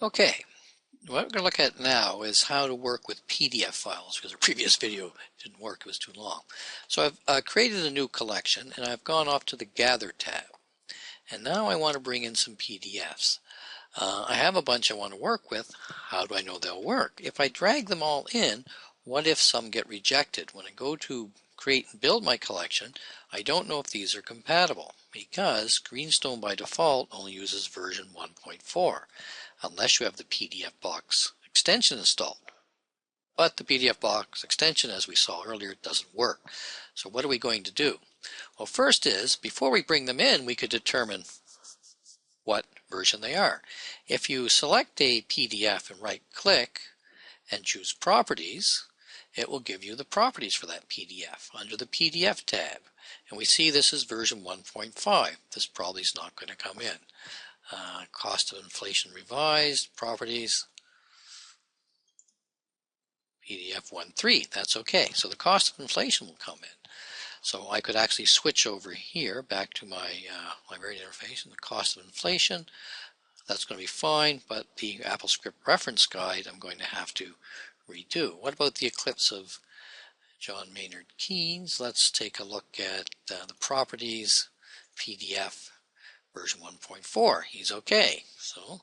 Okay, what we're going to look at now is how to work with PDF files, because the previous video didn't work, it was too long. So I've created a new collection and I've gone off to the Gather tab. And now I want to bring in some PDFs. I have a bunch I want to work with. How do I know they'll work? If I drag them all in, what if some get rejected? When I go to create and build my collection, I don't know if these are compatible because Greenstone by default only uses version 1.4 unless you have the PDF box extension installed. But the PDF box extension, as we saw earlier, doesn't work. So what are we going to do? Well, first is, before we bring them in, we could determine what version they are. If you select a PDF and right-click and choose Properties, it will give you the properties for that PDF under the PDF tab. And we see this is version 1.5. This probably is not going to come in. Cost of inflation revised, properties, PDF 1.3. That's okay. So the cost of inflation will come in. So I could actually switch over here back to my librarian interface and the cost of inflation. That's going to be fine, but the AppleScript reference guide I'm going to have to redo. What about the Eclipse of John Maynard Keynes? Let's take a look at the properties, PDF version 1.4. He's okay. So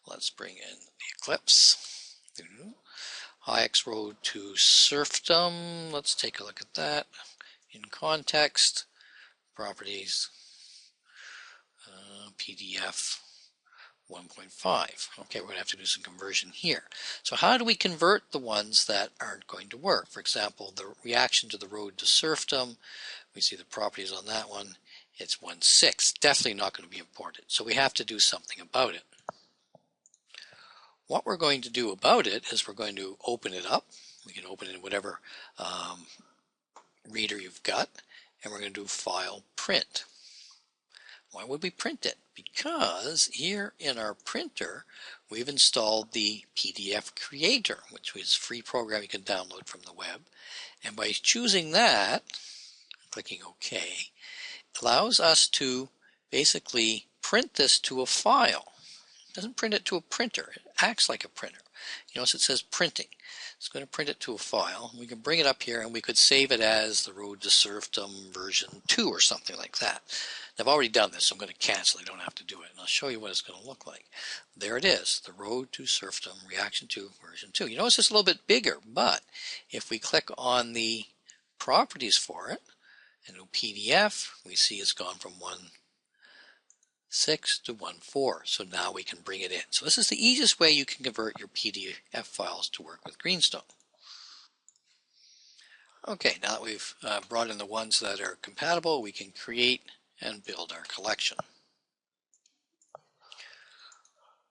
let's bring in the Eclipse. Hayek's Road to Serfdom. Let's take a look at that. In context, properties, PDF 1.5. Okay, we're going to have to do some conversion here. So how do we convert the ones that aren't going to work? For example, the reaction to the road to serfdom, we see the properties on that one. It's 1.6, definitely not going to be imported. So we have to do something about it. What we're going to do about it is we're going to open it up. We can open it in whatever reader you've got, and we're going to do File, Print. Why would we print it? Because here in our printer we've installed the PDF Creator, which is a free program you can download from the web, and by choosing that, clicking OK, allows us to basically print this to a file. It doesn't print it to a printer, it acts like a printer. You notice it says printing. It's going to print it to a file. We can bring it up here and we could save it as the Road to Serfdom version 2 or something like that. I've already done this, so I'm going to cancel. I don't have to do it. And I'll show you what it's going to look like. There it is, the Road to Serfdom Reaction 2 version 2. You notice it's a little bit bigger, but if we click on the properties for it and do PDF, we see it's gone from 1.6 to 1.4. So now we can bring it in. So this is the easiest way you can convert your PDF files to work with Greenstone. Okay, now that we've brought in the ones that are compatible, we can create and build our collection.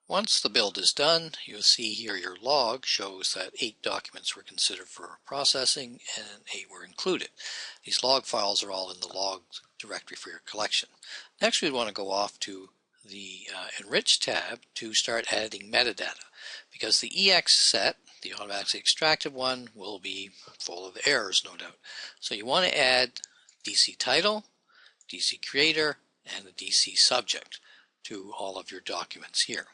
Once the build is done, you'll see here your log shows that 8 documents were considered for processing and 8 were included. These log files are all in the log directory for your collection. Next, we'd want to go off to the Enrich tab to start editing metadata, because the EX set, the automatically extracted one, will be full of errors, no doubt. So you want to add DC title, DC creator, and the DC subject to all of your documents here.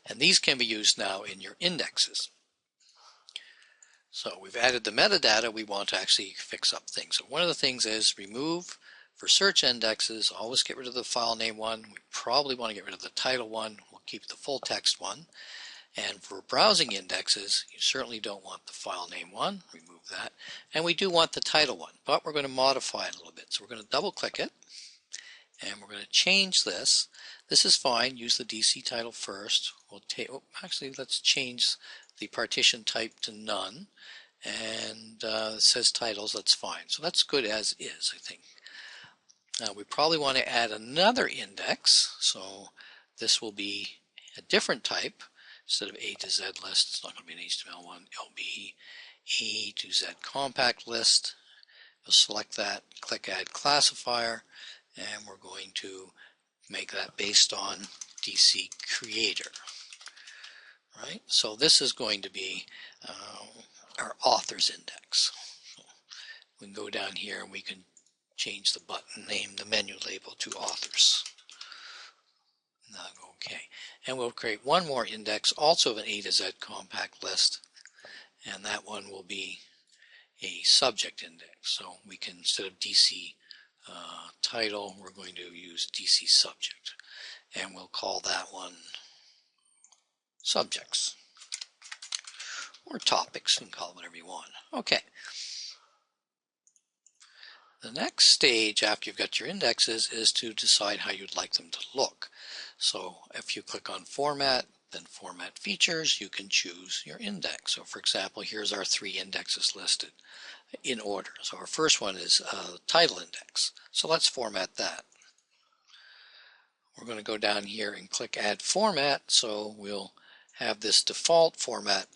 And these can be used now in your indexes. So we've added the metadata. We want to actually fix up things. So one of the things is remove for search indexes. Always get rid of the file name one. We probably want to get rid of the title one. We'll keep the full text one. And for browsing indexes, you certainly don't want the file name one. Remove that. And we do want the title one, but we're going to modify it a little bit. So we're going to double click it. And we're going to change this. This is fine. Use the DC title first. We'll take. Oh, actually, let's change the partition type to none. And it says titles. That's fine. So that's good as is, I think. Now we probably want to add another index. So this will be a different type. Instead of A to Z list, it's not going to be an HTML one. It'll be A to Z compact list. We'll select that. Click Add Classifier. And we're going to make that based on DC Creator. Right? So this is going to be our authors index. So we can go down here and we can change the button name, the menu label to authors. Now go OK. And we'll create one more index, also of an A to Z compact list, and that one will be a subject index. So we can, instead of DC title, we're going to use DC subject, and we'll call that one subjects or topics. You can call it whatever you want. Okay. The next stage after you've got your indexes is to decide how you'd like them to look. So if you click on Format, then Format Features, you can choose your index. So for example, here's our 3 indexes listed in order. So our first one is the title index. So let's format that. We're going to go down here and click Add Format, so we'll have this default format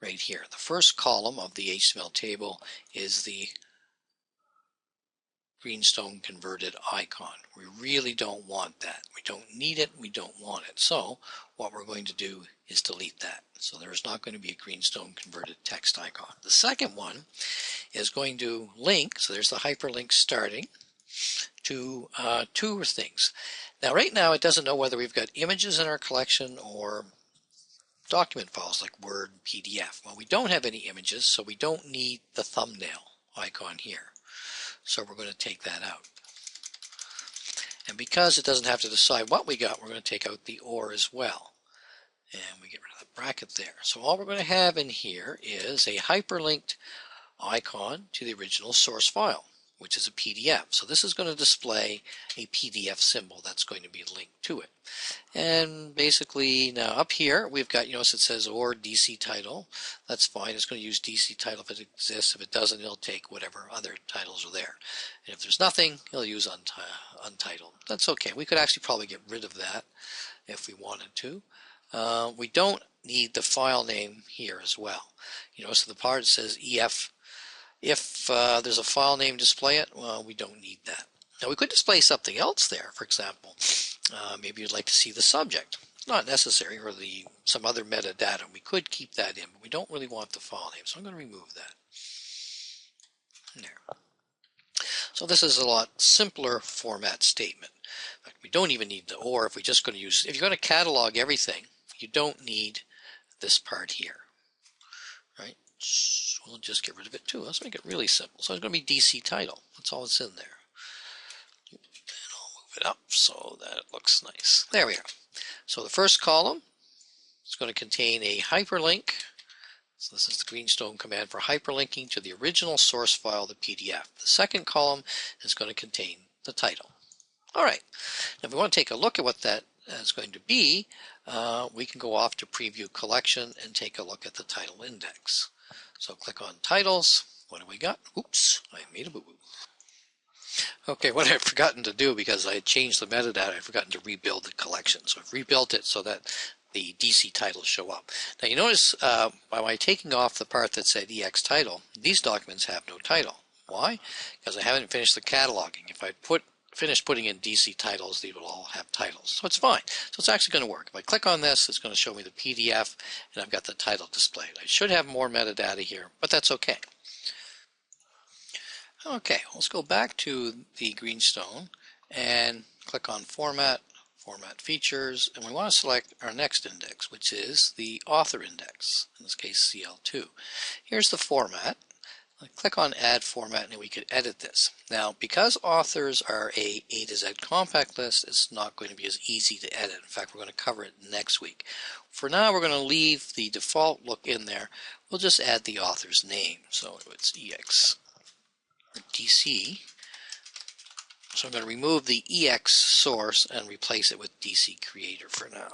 right here. The first column of the HTML table is the greenstone converted icon. We really don't want that. We don't need it. We don't want it. So what we're going to do is delete that. So there's not going to be a greenstone converted text icon. The second one is going to link, so there's the hyperlink starting, to 2 things. Now right now it doesn't know whether we've got images in our collection or document files like Word, PDF. Well, we don't have any images, so we don't need the thumbnail icon here. So we're going to take that out. And because it doesn't have to decide what we got, we're going to take out the or as well. And we get rid of the bracket there. So all we're going to have in here is a hyperlinked icon to the original source file, which is a PDF. So this is going to display a PDF symbol that's going to be linked to it. And basically now up here we've got, notice it says or DC title. That's fine. It's going to use DC title if it exists. If it doesn't, it'll take whatever other titles are there. And if there's nothing, it'll use untitled. That's okay. We could actually probably get rid of that if we wanted to. We don't need the file name here as well. So the part that says EF, if there's a file name, display it. Well, we don't need that. Now we could display something else there. For example, maybe you'd like to see the subject. It's not necessary, or some other metadata. We could keep that in, but we don't really want the file name, so I'm going to remove that. There. So this is a lot simpler format statement. In fact, we don't even need the or if we're just going to use. If you're going to catalog everything, you don't need this part here, right? We'll just get rid of it too. Let's make it really simple. So it's going to be DC title. That's all that's in there. And I'll move it up so that it looks nice. There we are. So the first column is going to contain a hyperlink. So this is the greenstone command for hyperlinking to the original source file, the PDF. The second column is going to contain the title. All right. Now if we want to take a look at what that is going to be, we can go off to Preview Collection and take a look at the title index. So click on Titles. What do we got? Oops, I made a boo-boo. Okay, what I've forgotten to do, because I had changed the metadata, I've forgotten to rebuild the collection. So I've rebuilt it so that the DC titles show up. Now you notice by taking off the part that said EX title, these documents have no title. Why? Because I haven't finished the cataloging. If I finish putting in DC titles, these will all have titles. So it's fine. So it's actually going to work. If I click on this, it's going to show me the PDF, and I've got the title displayed. I should have more metadata here, but that's okay. Okay, let's go back to the greenstone and click on Format, Format Features, and we want to select our next index, which is the author index, in this case CL2. Here's the format. Click on Add Format and we could edit this. Now, because authors are a to Z compact list, it's not going to be as easy to edit. In fact, we're going to cover it next week. For now, we're going to leave the default look in there. We'll just add the author's name. So it's EX or DC. So I'm going to remove the EX source and replace it with DC Creator for now.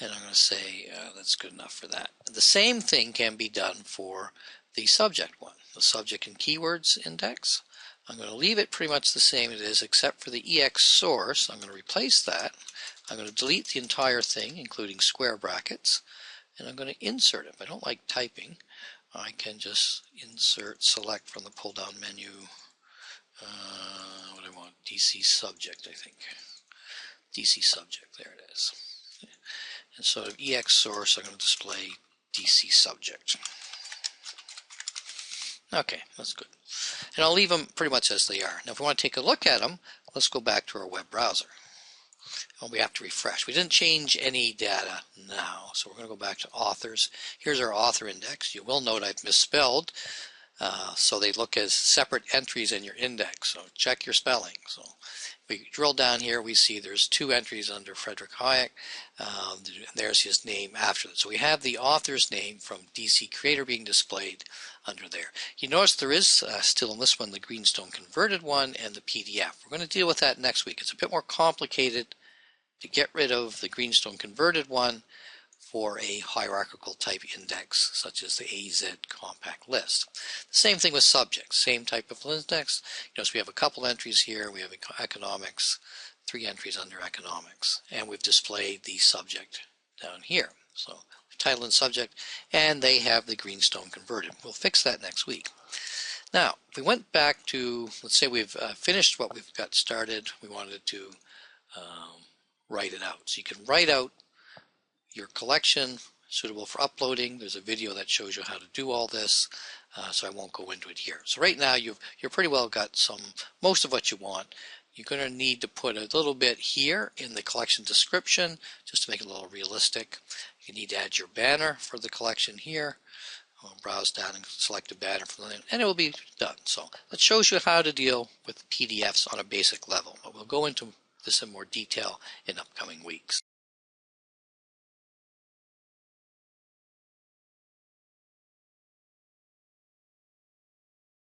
And I'm going to say that's good enough for that. The same thing can be done for the subject one, the subject and keywords index. I'm going to leave it pretty much the same it is, except for the EX source. I'm going to replace that. I'm going to delete the entire thing, including square brackets, and I'm going to insert it. If I don't like typing, I can just insert, select from the pull-down menu, what I want, DC subject, I think. DC subject, there it is. And so EX source, I'm going to display DC subject. Okay, that's good. And I'll leave them pretty much as they are. Now if we want to take a look at them, let's go back to our web browser. Well, we have to refresh. We didn't change any data now, so we're going to go back to authors. Here's our author index. You will note I've misspelled, so they look as separate entries in your index, so check your spelling. So if we drill down here, we see there's 2 entries under Frederick Hayek. There's his name after that. So we have the author's name from DC Creator being displayed under there. You notice there is still in this one the Greenstone converted one and the PDF. We're going to deal with that next week. It's a bit more complicated to get rid of the Greenstone converted one for a hierarchical type index such as the AZ compact list. The same thing with subjects, same type of index. Notice we have a couple entries here. We have economics, 3 entries under economics, and we've displayed the subject down here. So title and subject, and they have the Greenstone converted. We'll fix that next week. Now, if we went back to, let's say we've finished what we've got started, we wanted to write it out. So you can write out your collection suitable for uploading. There's a video that shows you how to do all this, so I won't go into it here. So right now you're pretty well got most of what you want. You're going to need to put a little bit here in the collection description just to make it a little realistic. You need to add your banner for the collection here. I'll browse down and select a banner from the, and it will be done. So that shows you how to deal with PDFs on a basic level, but we'll go into this in more detail in upcoming weeks.